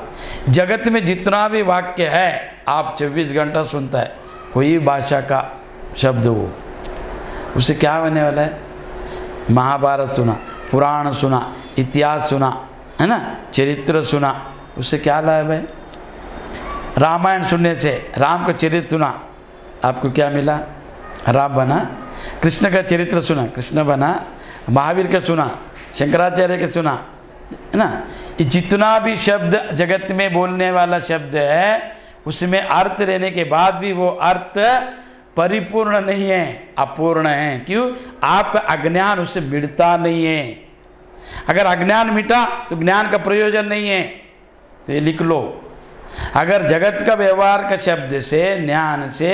जगत में जितना भी वाक्य है आप 24 घंटा सुनता है, कोई भाषा का शब्द हो, उससे क्या होने वाला है? महाभारत सुना, पुराण सुना, इतिहास सुना, है ना, चरित्र सुना, उससे क्या लाभ है? रामायण सुनने से, राम का चरित्र सुना, आपको क्या मिला? राम बना। कृष्ण का चरित्र सुना, कृष्ण बना। महावीर का सुना, शंकराचार्य का सुना, है ना। ये जितना भी शब्द जगत में बोलने वाला शब्द है उसमें अर्थ रहने के बाद भी वो अर्थ परिपूर्ण नहीं है, अपूर्ण है। क्यों? आपका अज्ञान उससे मिटता नहीं है। अगर अज्ञान मिटा तो ज्ञान का प्रयोजन नहीं है। तो ये लिख लो, अगर जगत का व्यवहार का शब्द से, ज्ञान से,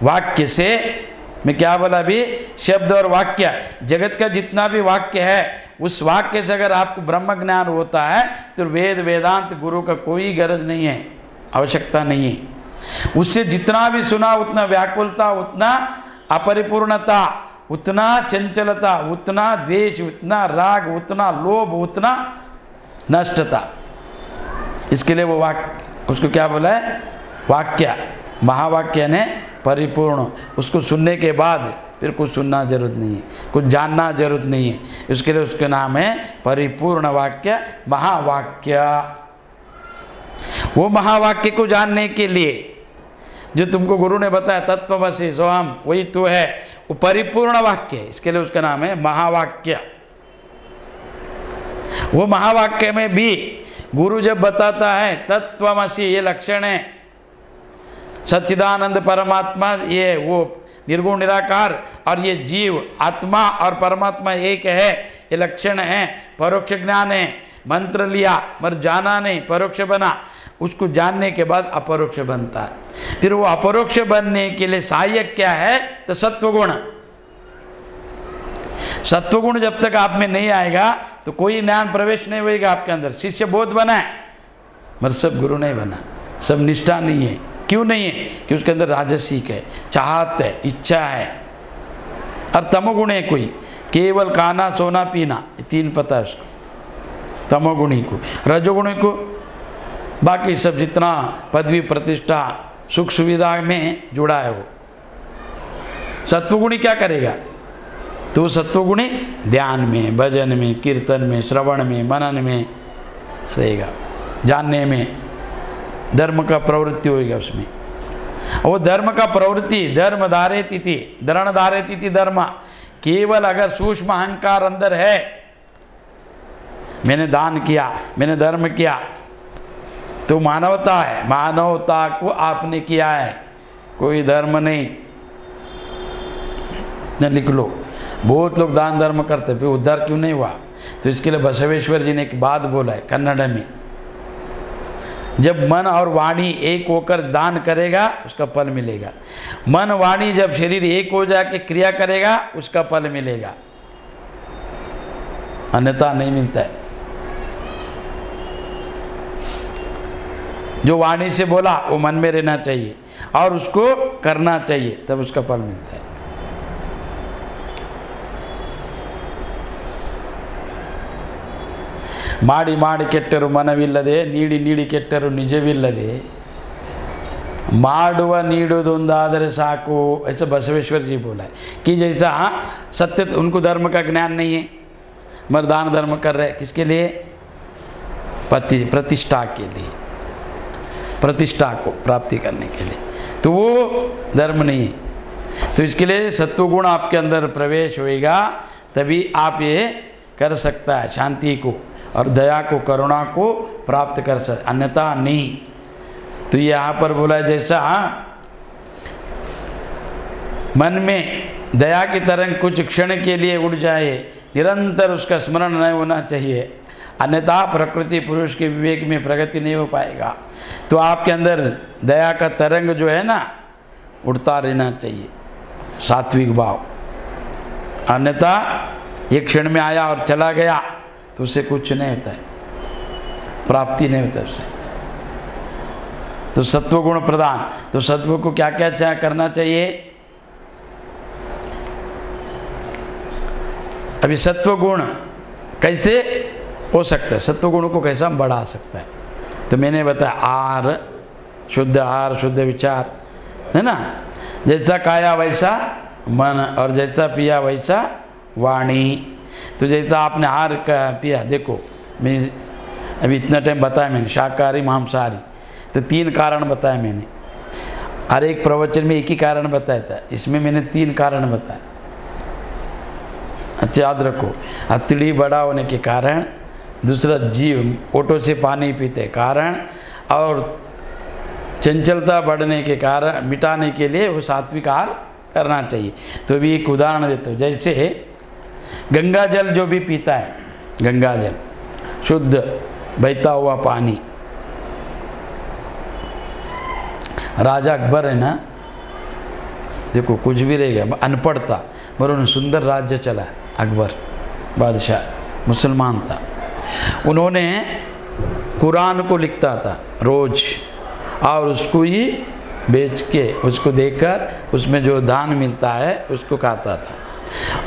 वाक्य से, मैं क्या बोला अभी? शब्द और वाक्य, जगत का जितना भी वाक्य है उस वाक्य से अगर आपको ब्रह्म ज्ञान होता है तो वेद वेदांत गुरु का कोई गरज नहीं है, आवश्यकता नहीं है। उससे जितना भी सुना उतना व्याकुलता, उतना अपरिपूर्णता, उतना चंचलता, उतना द्वेष, उतना राग, उतना लोभ, उतना नष्टता। इसके लिए वो वाक्य, उसको क्या बोला है? वाक्य। महावाक्य ने परिपूर्ण। उसको सुनने के बाद फिर कुछ सुनना जरूरत नहीं है, कुछ जानना जरूरत नहीं है। इसके लिए उसका नाम है परिपूर्ण वाक्य, महावाक्य। वो महावाक्य को जानने के लिए जो तुमको गुरु ने बताया तत्वमसि सोहम, वही तो है, वो परिपूर्ण वाक्य है। इसके लिए उसका नाम है महावाक्य। वो महावाक्य में भी गुरु जब बताता है तत्वमसि, ये लक्षण है, सच्चिदानंद परमात्मा, ये वो निर्गुण निराकार, और ये जीव आत्मा और परमात्मा एक है, ये लक्षण है। परोक्ष ज्ञान है, मंत्र लिया मगर जाना नहीं, परोक्ष बना। उसको जानने के बाद अपरोक्ष बनता है। फिर वो अपरोक्ष बनने के लिए सहायक क्या है? तो सत्वगुण। सत्वगुण जब तक आप में नहीं आएगा तो कोई ज्ञान प्रवेश नहीं होगा आपके अंदर। शिष्य बहुत बना है मगर सब गुरु नहीं बना, सब निष्ठा नहीं है। क्यों नहीं है? कि उसके अंदर राजसिक है, चाहत है, इच्छा है। और तमोगुण है कोई, केवल खाना सोना पीना, ये 3 पता है उसको, तमोगुणी को। रजोगुणी को बाकी सब जितना पदवी प्रतिष्ठा सुख सुविधा में जुड़ा है वो। सत्वगुणी क्या करेगा? तो सत्वगुणी ध्यान में, भजन में, कीर्तन में, श्रवण में, मनन में रहेगा, जानने में, धर्म का प्रवृत्ति होगा उसमें। वो धर्म का प्रवृत्ति, धर्म धारे तिथि, धरण धारे तिथि धर्म। केवल अगर सूक्ष्म अहंकार अंदर है, मैंने दान किया, मैंने धर्म किया, तो मानवता है, मानवता को आपने किया है, कोई धर्म नहीं। न लिख लो, बहुत लोग दान धर्म करते, फिर उद्धार क्यों नहीं हुआ? तो इसके लिए बसवेश्वर जी ने एक बात बोला है कन्नड़ में, जब मन और वाणी एक होकर दान करेगा उसका फल मिलेगा। मन वाणी जब शरीर एक हो जाके क्रिया करेगा उसका फल मिलेगा, अन्यथा नहीं मिलता है। जो वाणी से बोला वो मन में रहना चाहिए और उसको करना चाहिए, तब उसका फल मिलता है। ಮಾಡಿ ಮಾಡಿ ಕೆಟ್ಟರು ಮನವಿಲ್ಲದೆ ನೀಡಿ ನೀಡಿ ಕೆಟ್ಟರು ನಿಜವಿಲ್ಲದೆ ಮಾಡುವ ನೀಡುವುದೊಂದಾದರೆ साकु। ऐसा बसवेश्वर जी बोला है कि जैसा सत्य उनको धर्म का ज्ञान नहीं है, मर्दान धर्म कर रहे किसके लिए? प्रतिष्ठा के लिए, प्रतिष्ठा को प्राप्ति करने के लिए, तो वो धर्म नहीं है। तो इसके लिए सत्वगुण आपके अंदर प्रवेश होएगा तभी आप ये कर सकता है, शांति को और दया को करुणा को प्राप्त कर सकता, अन्यथा नहीं। तो यहाँ पर बोला जैसा मन में दया की तरंग कुछ क्षण के लिए उड़ जाए, निरंतर उसका स्मरण नहीं होना चाहिए, अन्यथा प्रकृति पुरुष के विवेक में प्रगति नहीं हो पाएगा। तो आपके अंदर दया का तरंग जो है ना उड़ता रहना चाहिए, सात्विक भाव। अन्यथा एक क्षण में आया और चला गया तो उससे कुछ नहीं होता है, प्राप्ति नहीं होता उससे। तो सत्व गुण प्रदान, तो सत्व को क्या क्या करना चाहिए? अभी सत्व गुण कैसे हो सकता है, सत्व गुण को कैसा बढ़ा सकता है? तो मैंने बताया आहार शुद्ध विचार, है ना। जैसा खाया वैसा मन और जैसा पिया वैसा वाणी। तो जैसा आपने आहार का पिया, देखो मैं अभी इतना टाइम बताया मैंने, शाकाहारी मांसाहारी, तो 3 कारण बताए मैंने। हर एक प्रवचन में एक ही कारण बताया था, इसमें मैंने 3 कारण बताए। अच्छा याद रखो, हथेली बड़ा होने के कारण, दूसरा जीव ओटो से पानी पीते कारण, और चंचलता बढ़ने के कारण मिटाने के लिए वो सात्विक आहार करना चाहिए। तो भी एक उदाहरण देता हूँ, जैसे गंगा जल जो भी पीता है, गंगा जल शुद्ध बहता हुआ पानी, राजा अकबर है ना, देखो कुछ भी रहेगा, अनपढ़ था पर उन्होंने सुंदर राज्य चला। अकबर बादशाह मुसलमान था, उन्होंने कुरान को लिखता था रोज और उसको ही बेच के, उसको देकर उसमें जो दान मिलता है उसको खाता था,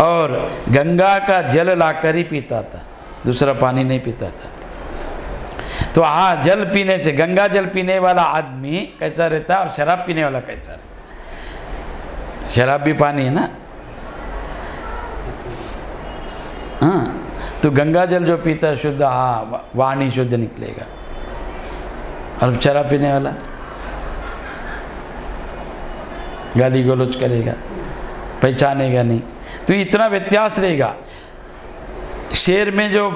और गंगा का जल लाकर ही पीता था, दूसरा पानी नहीं पीता था। तो हाँ, जल पीने से, गंगा जल पीने वाला आदमी कैसा रहता है और शराब पीने वाला कैसा रहता है? शराब भी पानी है ना। हाँ, तो गंगा जल जो पीता है शुद्ध, हाँ वाणी शुद्ध निकलेगा, और शराब पीने वाला गाली गलौज करेगा, पहचानेगा नहीं। तो इतना व्यत्यास रहेगा। शेर में जो